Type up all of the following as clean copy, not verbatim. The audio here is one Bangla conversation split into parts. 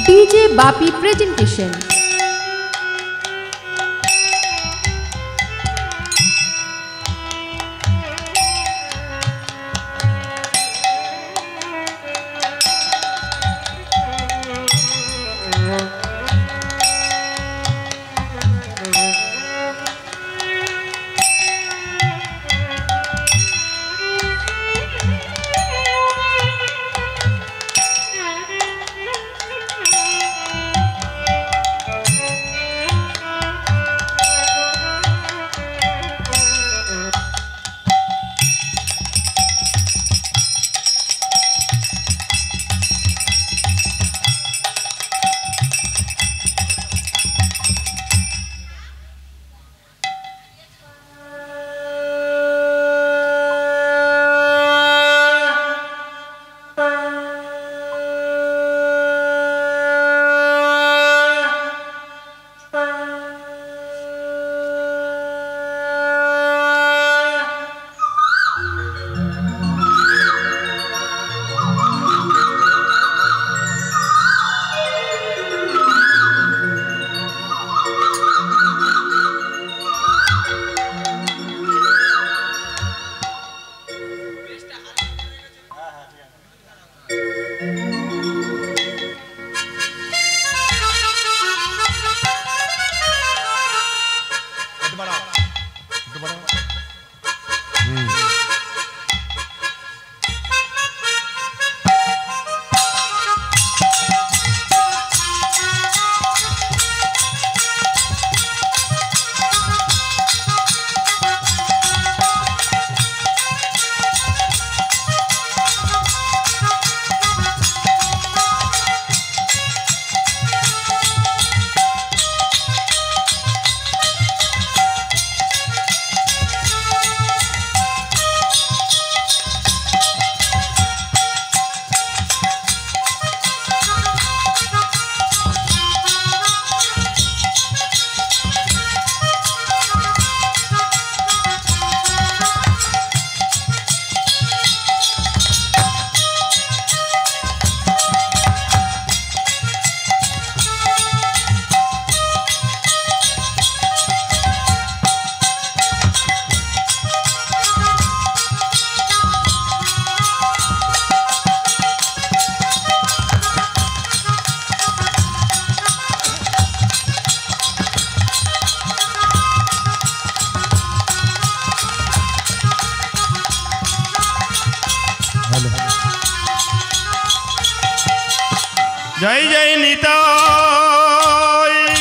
ডিজে বাপি প্রেজেন্টেশন। जय जय निताय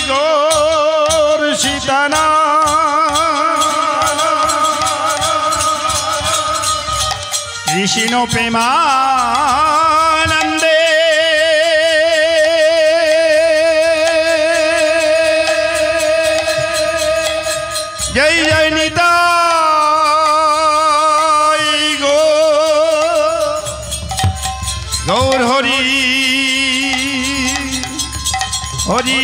गौर सीताना कृष्ण प्रेमानंदे जय जय निताय गौर हरि हरि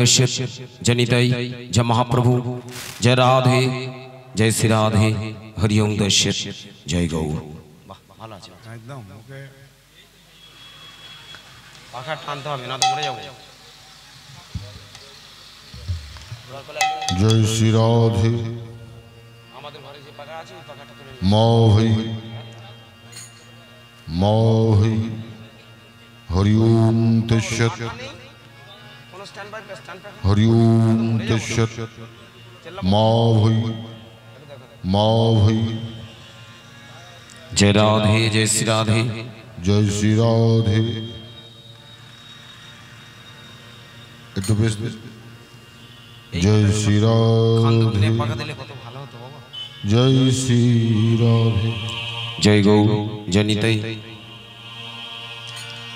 कश्यप जनितै जय महाप्रभु जय राधे जय श्री राधे हरिओम दश्यप जय गौर একদম ওকে পাখা টানতে হবে না তো মরে যাবো जय श्री राधे আমাদের ঘরে যে পাখা আছে ওই পাখাটা তুলে मोहि हरि ओम तस्सत् কোনো স্ট্যান্ড বাই স্ট্যান্ড পে हरि ओम तस्सत् मोहि जय राधे जय श्री राधे जय श्री राधे একটু বেশ जय श्री राधे পাখা দিলে কত ভালো হতো বাবা जय श्री राधे जय गौर जनितै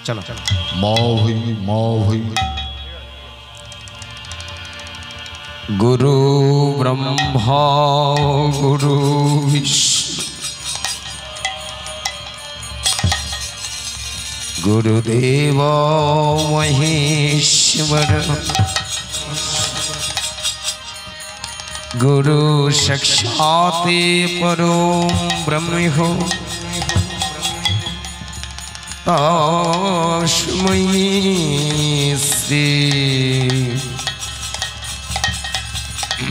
चलो मोहि गुरु ब्रह्मा गुरु विष्णु गुरुदेव महेश्वर गुरु साक्षात् परम ब्रह्म हो तस्मै श्री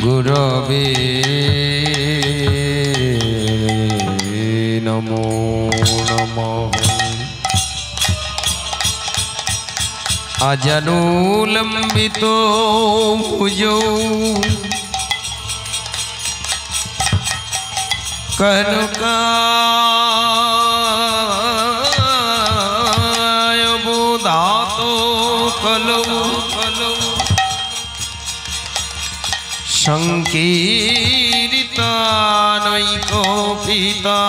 गुरवे नमो नमः अजनुलंबितो भुजौ कनकाय बोधातो कलौ संकीर्तनैको पितारो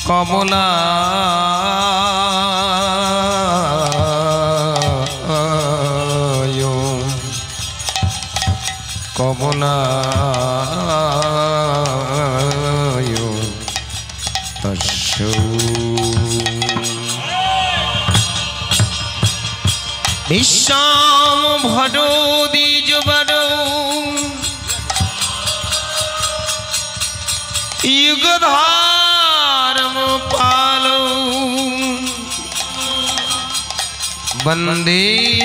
कमला कमलाय तस्सौ विश्वाम भरो द्विजवरो युगधारम पालो वंदे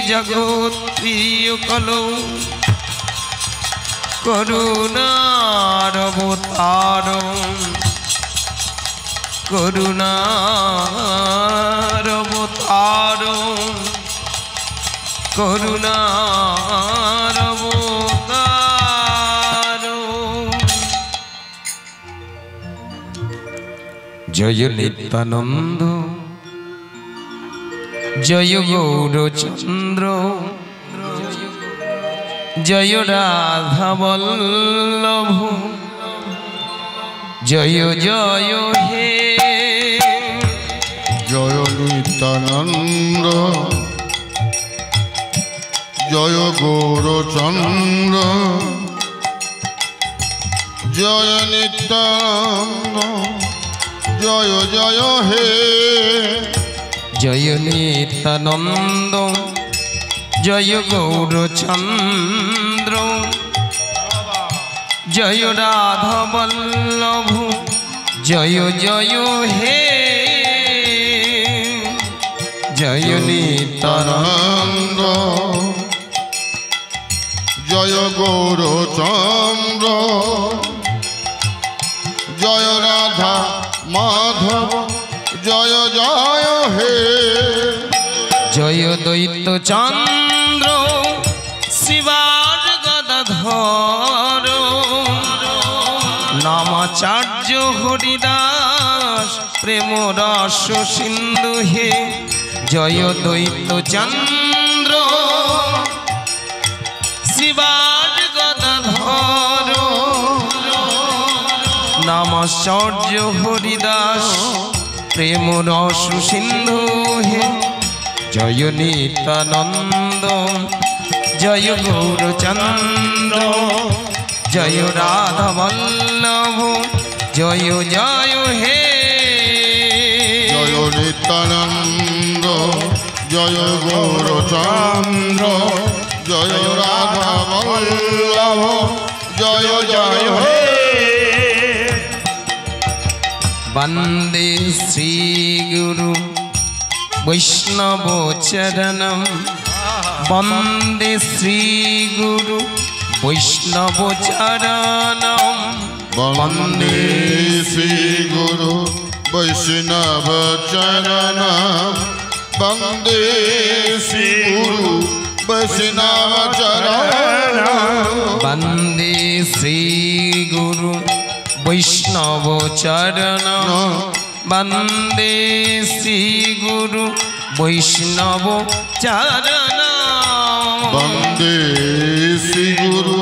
जगत्प्रियकलो करुणारवतारो करुणारवतारो करुणारवतारो जय नित्यानंद जय गौरचंद्र जय राधा वल्लभ जय जय हे जय नित्यानंद जय गौरचंद्र जय नित्यानंद जय जय हे जय नित्यानंद जय गौरचंद्र जय राधा वल्लभ जय जय हे जय नित्यानंद जय गौरचंद्र जय राधा माधव जय जय हे जय दैत्य चंद्र शिवार गदाधर नामाचार्य हरिदास प्रेम रस सिंधु हे जय दैत्य चंद्र शिवार गदाधर नामाचार्य हरिदास प्रेम रस सिंधु हे जय नित्यानंद जय गौरचंद्र जय राधा वल्लभ जय जय हे জয় নিত্যানন্দ জয় গৌরচন্দ্র জয় রাধা বল্লভ জয় জয় হে वंदे श्री गुरु वैष्णव चरणम वंदे श्री गुरु वैष्णव चरणम वंदे श्री गुरु वैष्णव चरणम वंदे श्री गुरु वैष्णव चरणम वंदे श्री गुरु वैष्णव चरणम वंदे श्री गुरु वैष्णव चरणम वंदे श्री गुरु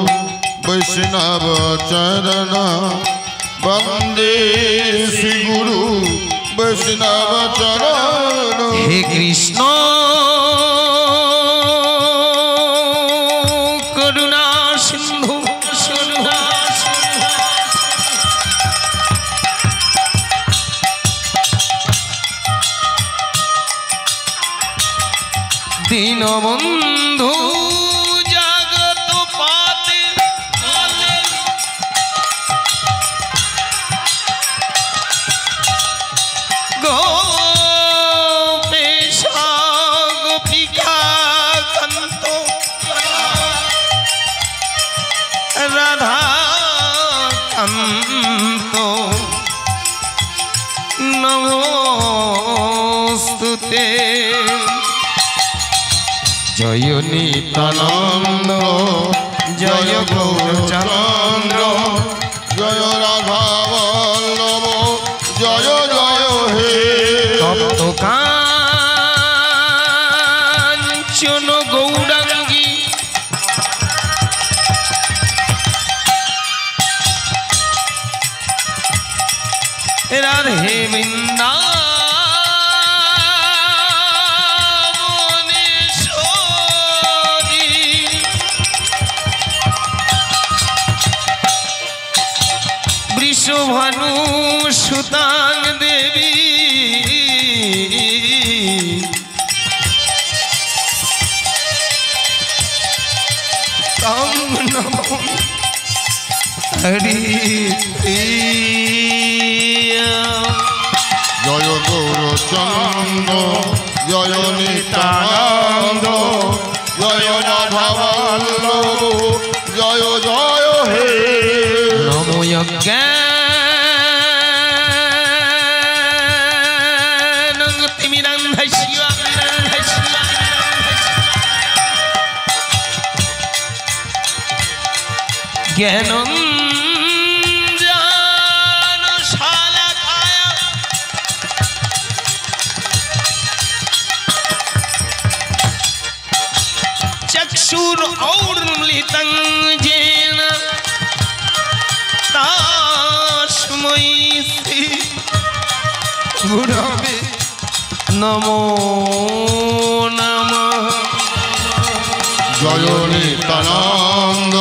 वैष्णव चरणम वंदे श्री गुरु वैष्णव चरणम हे कृष्ण करुणा सिंधु दीनबंधु जगत पाते गोपेशा गोपिका कंतो राधा कंतो नमोस्तुते जय नित्यानंद जय गौरचंद्र जय राधा वल्लभ जय जय हे तप्त कांचन गौरांगी राधे वृंदा भानु सुतांग देवी तम नमो हरि जय गौरचंद्र जय नित्यानंद जय राधा वल्लभ जय जय हे नमो यज्ञ ज्ञानं ज्ञानशालाकाय चक्षुरुन्मीलितं येन तस्मै श्री गुरवे नमो नमः जय नित्यानंद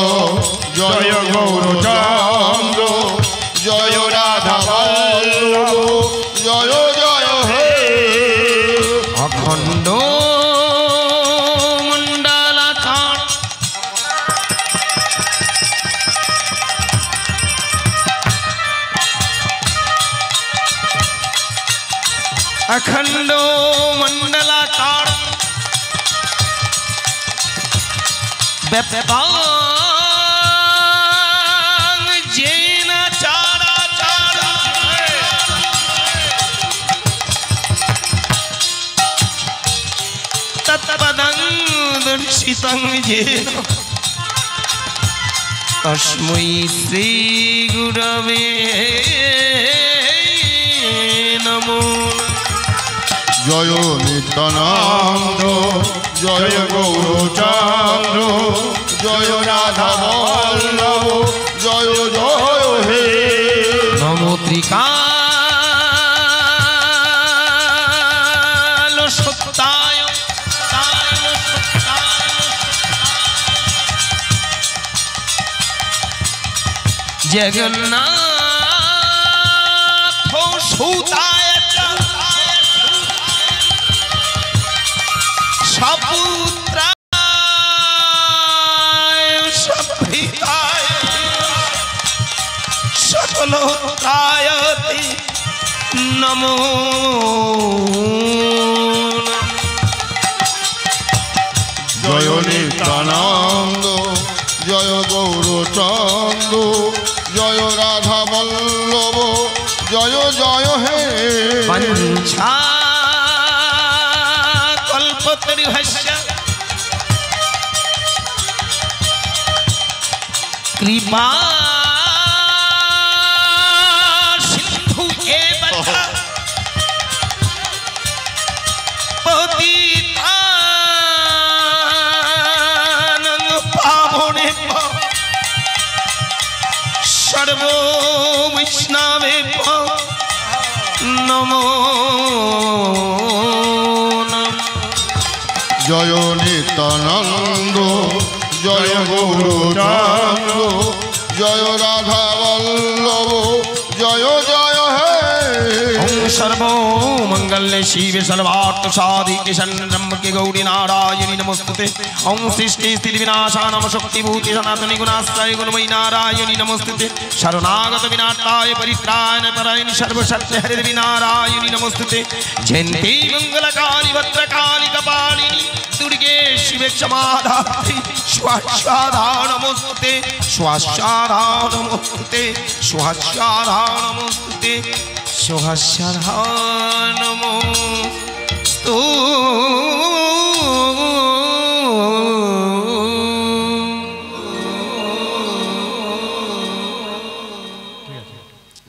जय गौरचंद्र जय राधा वल्लभ जय जय हे अखंड मंडलाकार अखंड मंडलाकार व्यापांग जेन चारा चारा तत्पदं दर्शितं येन तस्मै श्री गुरवे नमो जय नित्यानंद जय गौरचंद्र जय राधा वल्लभ जय जय हे नमो त्रिकाल सत्ताय जगन्नाथ सुताय সপুত্রায় সভ্রিতায় সকলোত্রায়তে নমো জয় নিত্যানন্দ জয় গৌরচন্দ্র জয় রাধা বল্লভ জয় জয় হে বঞ্ছা কল্পতরুহস্য কৃপা সিন্ধু এব চ পতিতানাং পাবনেভ্য সর্বো বৈষ্ণবেভ্য নমো জয় নিত্যানন্দ জয় গৌরচন্দ্র জয় রাধা বল্লভ জয় জয় হে सर्वो मंगल्ये शिवे सर्वार्थ साधिके शरणम्बके गौरी नारायणी नमोस्तुते ओम सृष्टि स्थिति विनाशानां शक्ति भूति सनातनी गुणाश्रय गुणमयी नारायणी नमोस्तुते शरणागत विनाशाय परित्राणाय परायणि सर्वसत्य हरे देवी नारायणी नमोस्तुते जयन्ती मंगलकाली भद्रकाली कपालिनी दुर्गे शिवे क्षमाधात्री स्वास्वाधा नमोस्तुते स्वास्वाधा नमोस्तुते स्वास्वाधा नमोस्तुते स्वास्वाधा नमोस्तु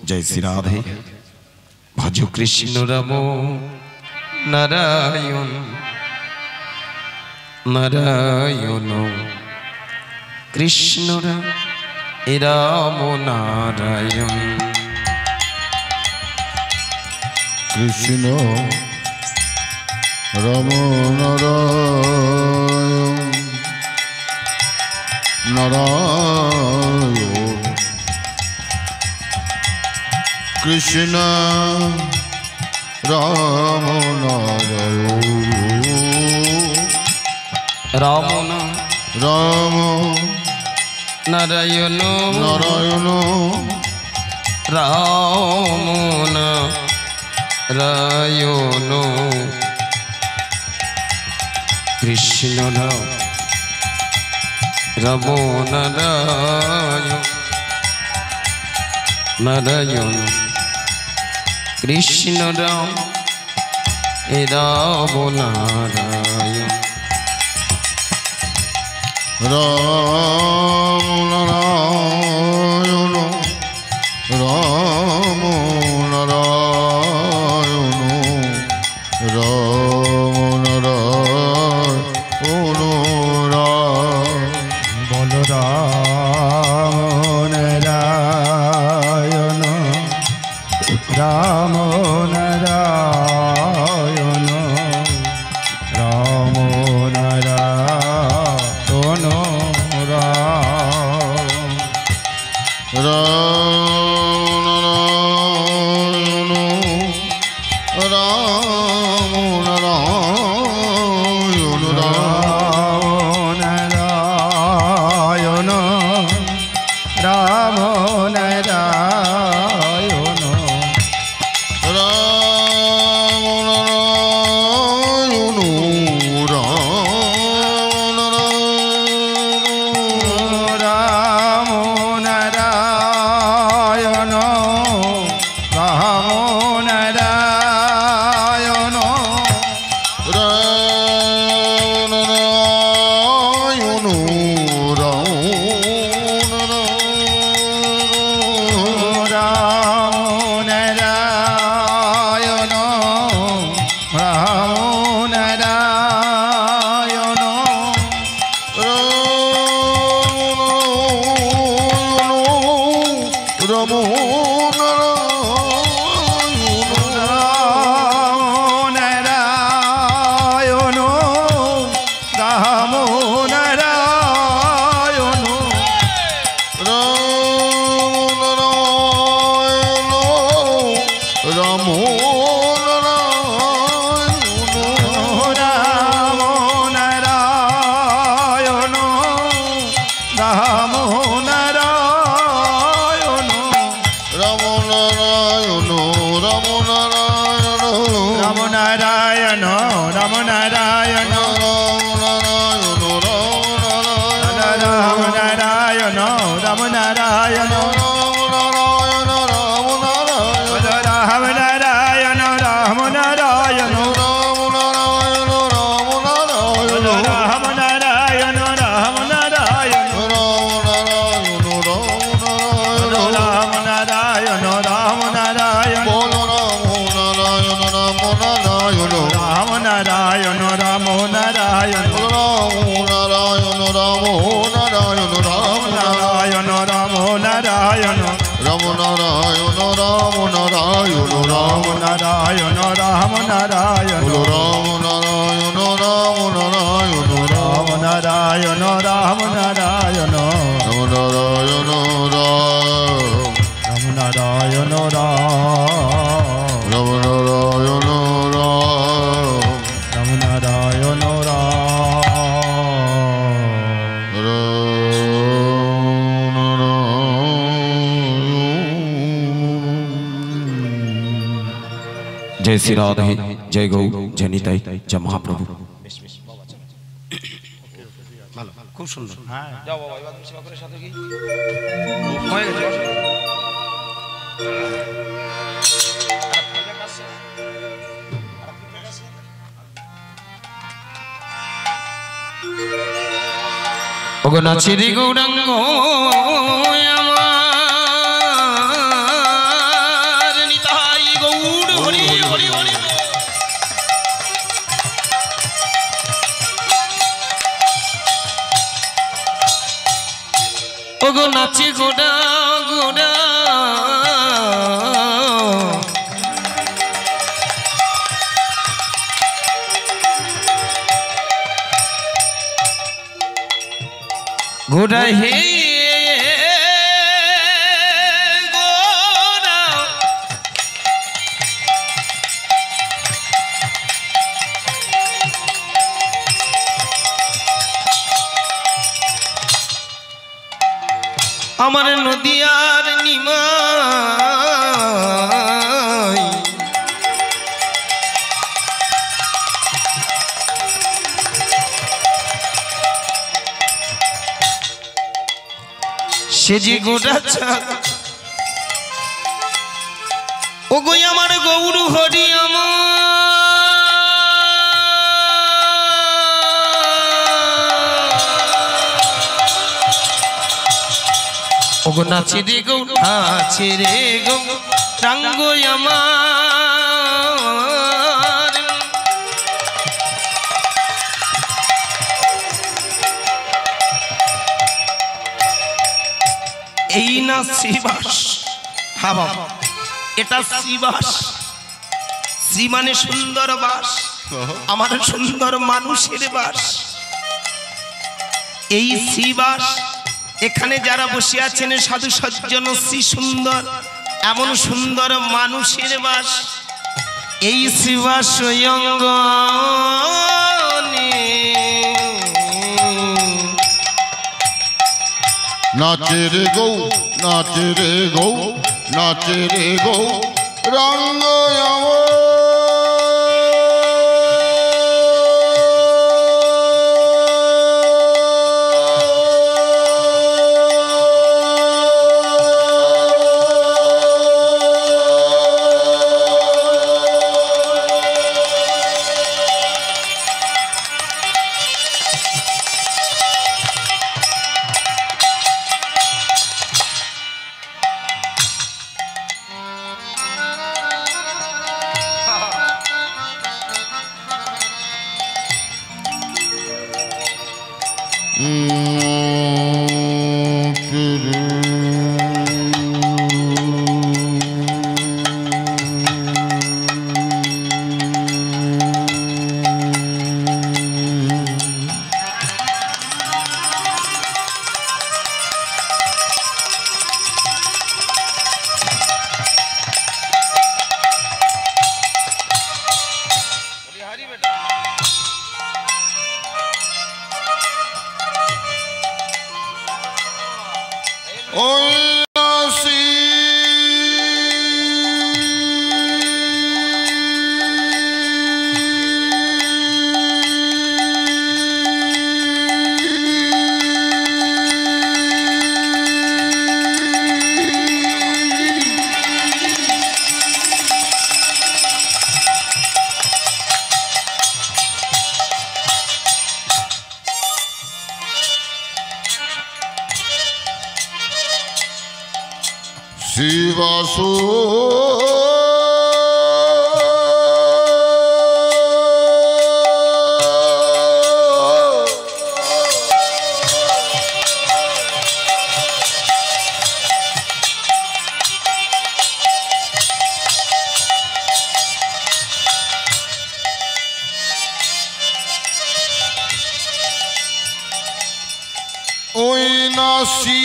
जय श्री राधे भजो कृष्ण रमो नारायण नारायण कृष्ण राम नारायण কৃষ্ণ রাম নারায়ণ নারায়ণ কৃষ্ণ রাম নারায়ণ राम রাম नारायण নারায়ণ राम नारायण कृष्ण राम नारायण नारायण कृष्ण राम नारायण রাম নারায়ণ রাম নারায়ণ রাম নারায়ণ বল রাম নারায়ণ রাম নারায়ণ রাম নারায়ণ রাম নারায়ণ রাম নারায়ণ নারায়ণ রাম নারায়ণ রাম নারায়ণ রাম নারায়ণ রাম নারায়ণ রাম নারায়ণ রাম নারায়ণ রাম নারায়ণ রাম নারায়ণ नारायण राम नारायण राम नारायण राम नारायण राम नारायण राम नारायण राम नारायण राम नारायण राम नारायण राम नारायण जय श्री राधे जय गौ जय निताई जय महाप्रभु खूब सुंदर जाओ बाबा এবার তুমি সেবা করে সাথে কি হয়ে গেছে ওগো নাচিরি গৌরাঙ্গ আমার নিতাই গৌর হরি হরি হরি ওগো নাচি গোডা গোডা গোডা হে গোডা আমার নদিয়ার নিমাই সে যে গোটা ও গো আমার গৌর হরি ও গো নাচে রে গৌ নাচে রে গৌ রাঙ্গ আমার এই না শ্রীবাস হ্যাঁ বাবা এটা শ্রীবাস শ্রী মানে সুন্দর বাস আমার সুন্দর মানুষের বাস এই শ্রীবাস এখানে যারা বসে আছেন সাধু সজ্জন শ্রী সুন্দর এমন সুন্দর মানুষের বাস এই শ্রীবাস नाचे रे गौ नाचे रे गौ नाचे रे गौ रंग ওই নাসি শিবাসু ওই নাসি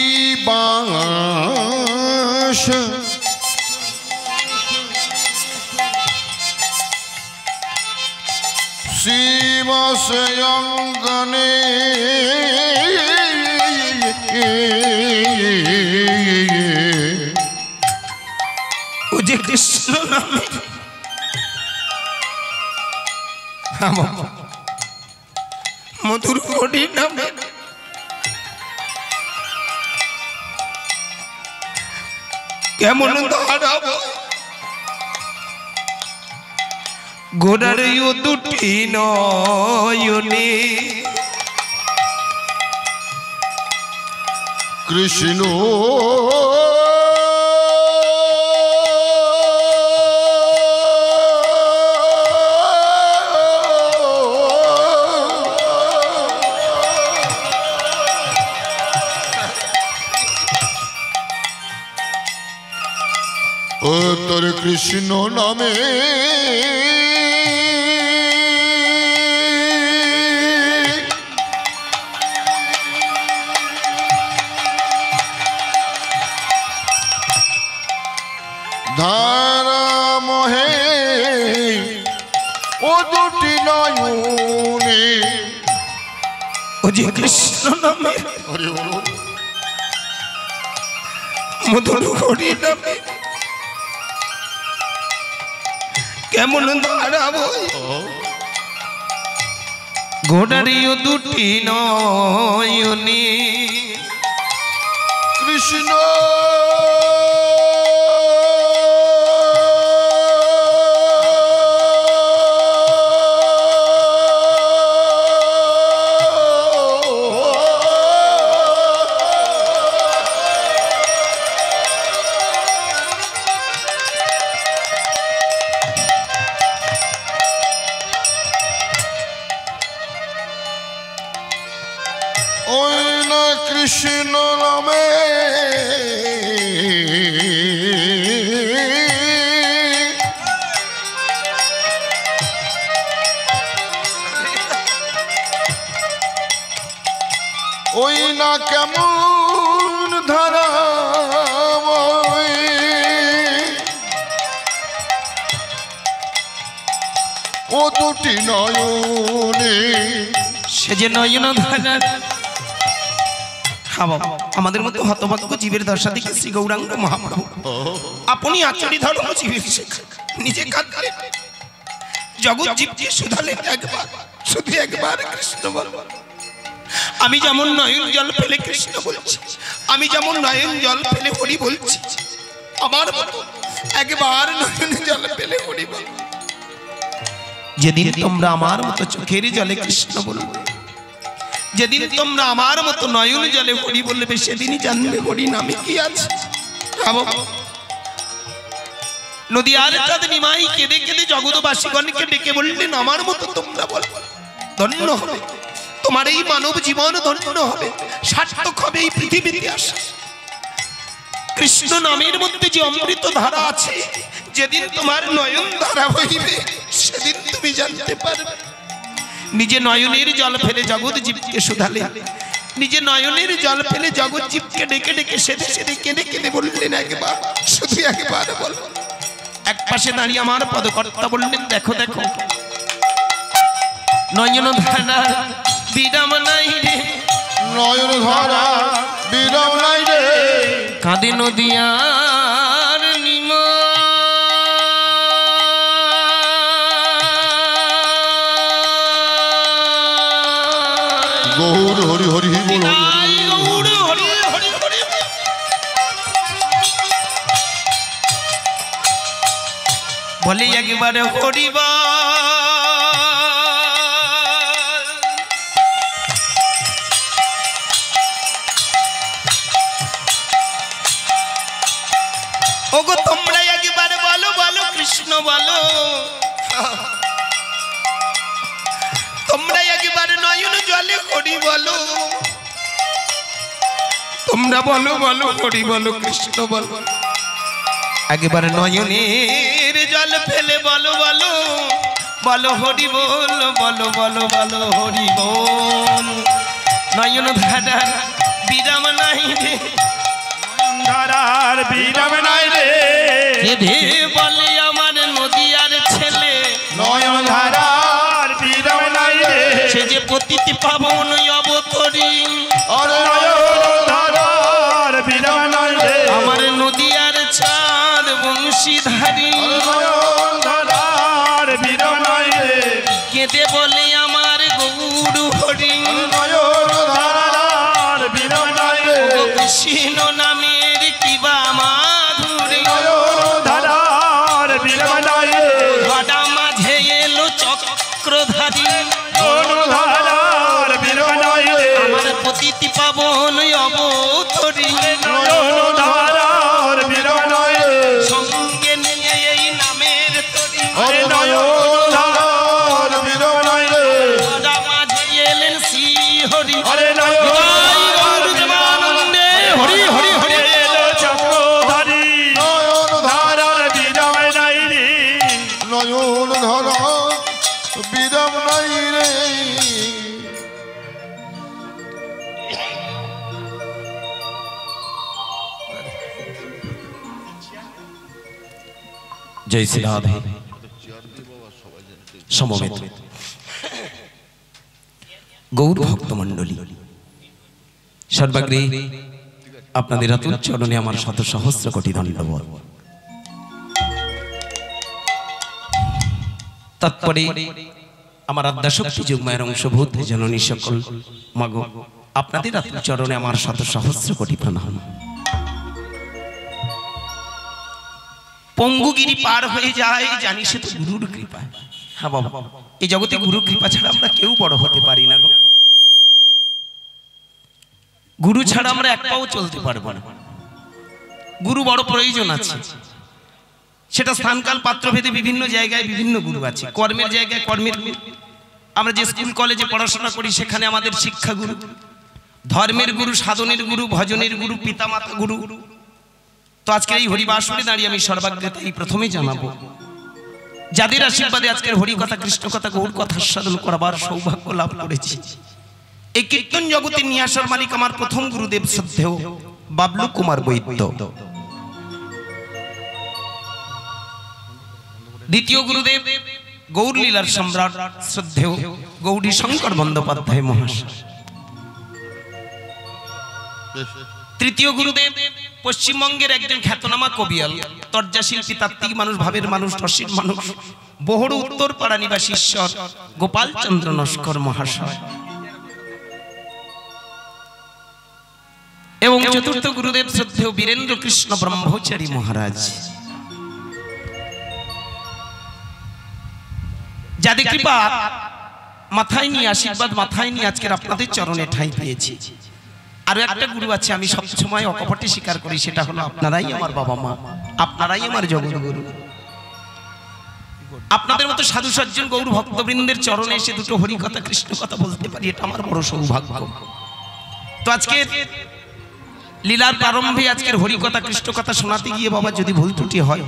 বাংশ শিবসয়ঙ্গনে ও যে কৃষ্ণ নামে মধুর হরি নামে কেমন দাঁড়াবো ঘোড়ার দুটি নয়নে কৃষ্ণ ও তোর কৃষ্ণ নামে ধারা মহে ও দুটি নয়নে ও যে কৃষ্ণ নামে হরি বল মধুর হরি নামে কেমন দাঁড়াবো ঘোড়ারিও দুটি নয়নে কৃষ্ণ ওই না কৃষ্ণ নামে ওই না কেমন ধারা ও দুটি নয়নে সে যে নয়ন ধারা আমাদের মধ্যে হতভাগ্য জীবের দশা দেখে শ্রী গৌরাঙ্গ মহাপ্রভু আপনি আচরি ধর্ম জীবের শেখা নিজে কাঁদলেন জগৎ জীবকে শুধালেন একবার শুধু একবার কৃষ্ণ বল আমি যেমন নয়ন জল ফেলে কৃষ্ণ বলছি আমি যেমন নয়ন জল ফেলে হরি বলছি আমার মতো একবার নয়ন জল ফেলে হরি বল যেদিন তোমরা আমার মতো চোখের জলে কৃষ্ণ বলবে যেদিন তোমরা আমার মতো নয়ন জলে হরি বলবে সেদিনই জানবে হরি নামে কি আছে নদীয়ার চাঁদ নিমাই কেঁদে কেঁদে জগৎবাসীগণকে ডেকে বললেন আমার মতো তোমরা বল ধন্য হবে তোমার এই মানব জীবন ধন্য হবে সার্থক হবে এই পৃথিবীতে আসা কৃষ্ণ নামের মধ্যে যে অমৃত ধারা আছে যেদিন তোমার নয়ন ধারা বহিবে সেদিন তুমি জানতে পারবে নিজে নয়নের জল ফেলে জগৎ জীবকে শুধালে নিজে নয়নের জল ফেলে জগৎ জীবকে ডেকে ডেকে সেদে সেদে কেঁদে কেঁদে বললেন একবার শুধু একবার বল এক পাশে দাঁড়িয়ে আমার পদকর্তা বললেন দেখো দেখো নয়ন ধারা বিরাম নাই রে নয়ন ধারা বিরাম নাই রে কাঁদে নদিয়ার নিমা গৌর হরি হরি বল গৌর হরি হরি হরি বলে একবারে হরিবা ওগো তোমরা একবারে বলো বলো কৃষ্ণ বলো তোমরা একবারে নয়ন জলে হরি বলো তোমরা বলো বলো হরি বলো কৃষ্ণ বলো একবারে নয়নের জল ফেলে বলো বলো বলো হরি বল বলো বলো বলো হরি বল নয়ন ধারার বিরাম নাই রে ধারার বিরাম নাই রে কেঁদে বলে আমার নদিয়ার ছেলে নয়ন ধারার বিরাম নাই রে সে যে পতিতি পাবন অবতরী আরে নয়ন ধারার বিরাম নাই রে আমার নদিয়ার চাঁদ বংশীধারী নয়ন ধারার বিরাম নাই রে কেঁদে বলে আমার গৌর হরি নয়ন ধারার বিরাম নাই রে কৃষ্ণ নামের কিবা মাধুরী নয়ন ধারার বিরাম নাই রে গড়া মাঝে এলো চক্রধারী নয়ন ধারার বিরাম নাই রে আমার পতিতি পাবন অবতরী নয়ন ধারার বিরাম নাই রে সঙ্গে নিয়ে এই নামের তরী আরে নয়ন ধারার বিরাম নাই রে গড়া মাঝে এলেন শ্রী হরি আরে নয়ন গৌরদেবানন্দে হরি হরি হরি এলো চক্রধারী নয়ন ধারার বিরাম নাই রে নয়ন ধরা বিরাম নাই রে জয় শ্রী রাধে সমবেত গৌর ভক্তমণ্ডলী সর্বাগ্রে আপনাদের আতুল চরণে আমার শত সহস্র কোটি ধন্যবাদ। তৎপরে আমার আদ্যাশক্তি যুগমায়ের অংশভূত জননী সকল মাগো আপনাদের আতুল চরণে আমার শত সহস্র কোটি প্রণাম। পঙ্গুগিরি পার হয়ে যায় জানি সে তো গুরুর কৃপা। হ্যাঁ বাবা, এই জগতে গুরু কৃপা ছাড়া আমরা কেউ বড় হতে পারি না গো। গুরু ছাড়া আমরা এক পাও চলতে পারবো না। গুরু বড় প্রয়োজন আছে, সেটা স্থানকাল পাত্রভেদে বিভিন্ন জায়গায় বিভিন্ন গুরু আছে। কর্মের জায়গায় কর্মের গুরু, আমরা যে স্কুল কলেজে পড়াশোনা করি সেখানে আমাদের শিক্ষা গুরু, ধর্মের গুরু, সাধনের গুরু, ভজনের গুরু, পিতামাতা গুরু। তো আজকের এই হরিবাসরে দাঁড়িয়ে আমি সর্বাগ্রে এই প্রথমে জানাবো, যাদের আশীর্বাদে আজকের হরি কথা, কৃষ্ণ কথা, গৌর কথা সাধন করবার সৌভাগ্য লাভ করেছি। এই কীর্তন জগতে নিয়ে আসার মালিক আমার প্রথম গুরুদেব শ্রদ্ধেয় বাবলু কুমার বৈদ্য, দ্বিতীয় গুরুদেব গৌর লীলার সম্রাট শ্রদ্ধেয় গৌরী শঙ্কর বন্দ্যোপাধ্যায় মহাশয়, তৃতীয় গুরুদেব পশ্চিমবঙ্গের একজন খ্যাতনামা কবিয়াল, তর্জা শিল্পী, তাত্ত্বিক মানুষ, ভাবের মানুষ, রসিক মানুষ, বহড় উত্তর পাড়া নিবাসী ঈশ্বর গোপাল চন্দ্র নস্কর মহাশয়, এবং চতুর্থ গুরুদেব শ্রদ্ধেয় বীরেন্দ্র কৃষ্ণ ব্রহ্মচারী মহারাজ, যাদের কৃপা মাথায় নিয়ে, আশীর্বাদ মাথায় নিয়ে আজকের আপনাদের চরণে ঠাঁই পেয়েছি। আরো একটা গুরু আছে আমি সবসময় অকপটে স্বীকার করি, সেটা হলো আপনারাই আমার বাবা মা, আপনারাই আমার জগৎগুরু। আপনাদের মতো সাধু সজ্জন গৌর ভক্তবৃন্দের চরণে এসে দুটো হরি কথা, কৃষ্ণ কথা বলতে পারি, এটা আমার বড় সৌভাগ্য। তো আজকে লীলার প্রারম্ভে আজকের হরি কথা, কৃষ্ণ কথা শোনাতে গিয়ে বাবা যদি ভুল ত্রুটি হয়,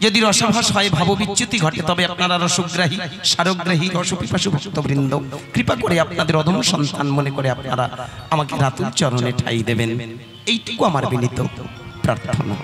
যদি রসাভাস হয়, ভাববিচ্যুতি ঘটে, তবে আপনারা রসগ্রাহী, সারগ্রাহী, রসপিপাসু ভক্তবৃন্দ কৃপা করে আপনাদের অধম সন্তান মনে করে আপনারা আমাকে রাতুল চরণে ঠাঁই দেবেন, এইটুকু আমার বিনীত প্রার্থনা।